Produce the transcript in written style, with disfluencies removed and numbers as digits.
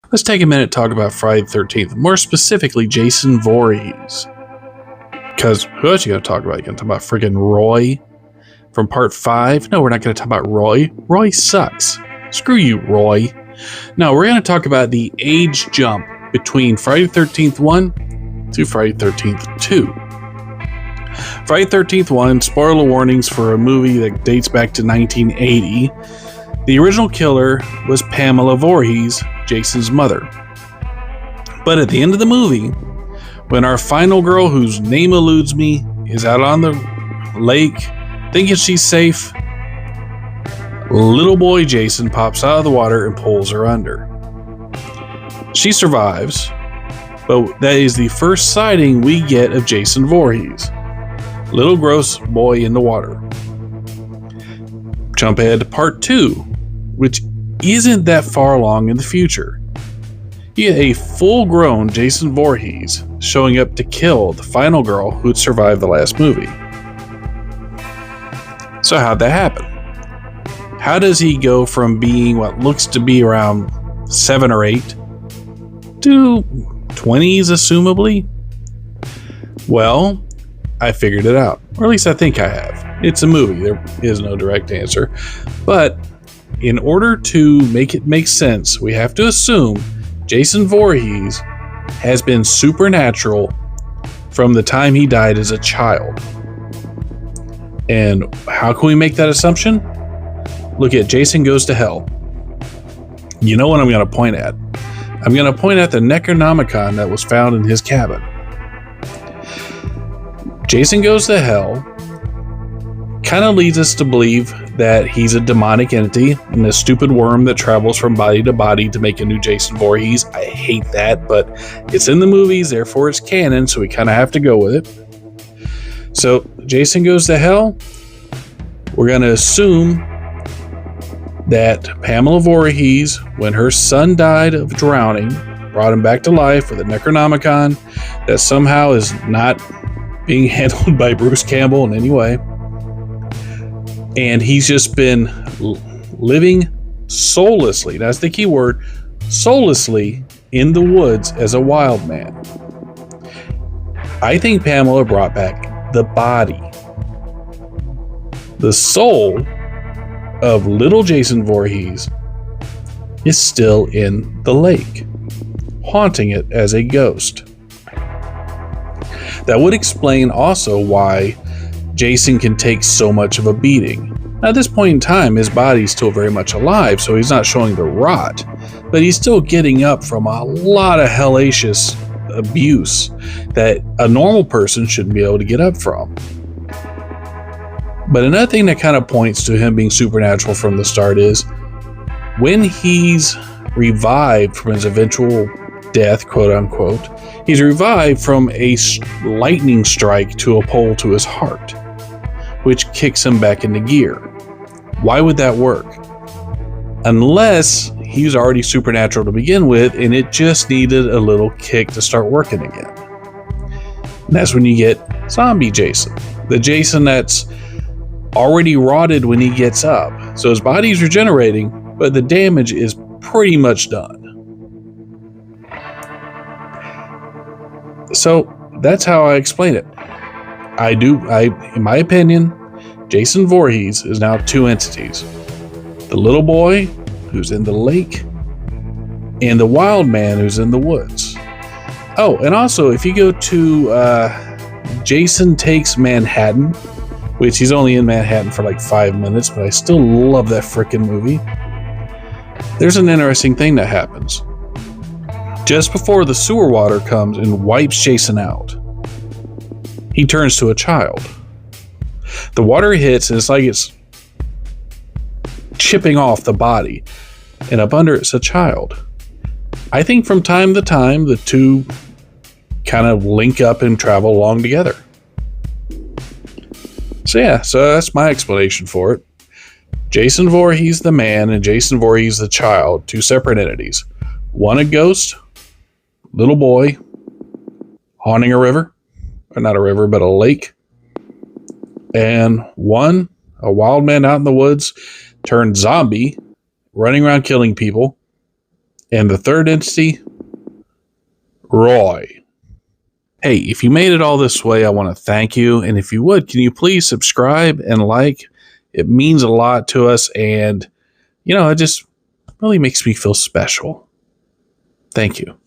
Let's take a minute to talk about Friday the 13th, more specifically Jason Voorhees. Because who else are you going to talk about? You going to talk about friggin' Roy from part 5? No, we're not going to talk about Roy. Roy sucks. Screw you, Roy. No, we're going to talk about the age jump between Friday the 13th 1 to Friday the 13th 2. Friday the 13th 1, spoiler warnings for a movie that dates back to 1980. The original killer was Pamela Voorhees, Jason's mother. But at the end of the movie, when our final girl, whose name eludes me, is out on the lake, thinking she's safe, little boy Jason pops out of the water and pulls her under. She survives, but that is the first sighting we get of Jason Voorhees. Little gross boy in the water. Jump ahead to part 2, which isn't that far along in the future. You get a full-grown Jason Voorhees showing up to kill the final girl who'd survived the last movie. So how'd that happen? How does he go from being what looks to be around 7 or 8 to 20s, assumably? Well, I figured it out. Or at least I think I have. It's a movie. There is no direct answer. But in order to make it make sense, we have to assume Jason Voorhees has been supernatural from the time he died as a child. And how can we make that assumption? Look at Jason Goes to Hell. You know what I'm going to point at? I'm going to point at the Necronomicon that was found in his cabin. Jason Goes to Hell kind of leads us to believe that he's a demonic entity and a stupid worm that travels from body to body to make a new Jason Voorhees. I hate that, but it's in the movies, therefore it's canon, so we kind of have to go with it. So, Jason Goes to Hell, we're going to assume that Pamela Voorhees, when her son died of drowning, brought him back to life with a Necronomicon that somehow is not being handled by Bruce Campbell in any way. And he's just been living soullessly, that's the key word, soullessly in the woods as a wild man. I think Pamela brought back the body. The soul of little Jason Voorhees is still in the lake, haunting it as a ghost. That would explain also why Jason can take so much of a beating. Now, at this point in time, his body's still very much alive, so he's not showing the rot, but he's still getting up from a lot of hellacious abuse that a normal person shouldn't be able to get up from. But another thing that kind of points to him being supernatural from the start is when he's revived from his eventual death, quote unquote, he's revived from a lightning strike to a pole to his heart, which kicks him back into gear. Why would that work? Unless he's already supernatural to begin with and it just needed a little kick to start working again. And that's when you get zombie Jason. The Jason that's already rotted when he gets up. So his body's regenerating, but the damage is pretty much done. So that's how I explain it. In my opinion, Jason Voorhees is now 2 entities. The little boy who's in the lake and the wild man who's in the woods. Oh, and also if you go to Jason Takes Manhattan, which he's only in Manhattan for like 5 minutes, but I still love that frickin' movie. There's an interesting thing that happens. Just before the sewer water comes and wipes Jason out, he turns to a child. The water hits and it's like it's chipping off the body, and up under it's a child. I think from time to time the two kind of link up and travel along together. So that's my explanation for it. Jason Voorhees the man and Jason Voorhees the child, 2 separate entities. One a ghost, little boy, haunting a river, or not a river, but a lake. And one, a wild man out in the woods, turned zombie, running around killing people. And the third entity, Roy. Hey, if you made it all this way, I want to thank you. And if you would, can you please subscribe and like? It means a lot to us. And, it just really makes me feel special. Thank you.